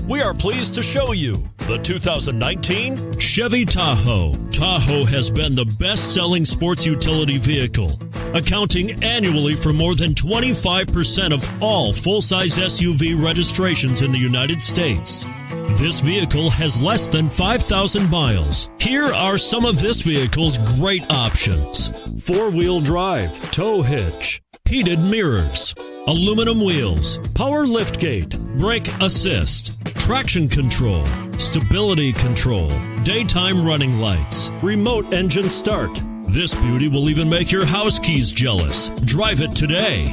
We are pleased to show you the 2019 Chevy Tahoe. Tahoe has been the best-selling sports utility vehicle, accounting annually for more than 25% of all full-size SUV registrations in the United States. This vehicle has less than 5,000 miles. Here are some of this vehicle's great options: four-wheel drive, tow hitch, heated mirrors, aluminum wheels, power liftgate, brake assist, traction control, stability control, daytime running lights, remote engine start. This beauty will even make your house keys jealous. Drive it today.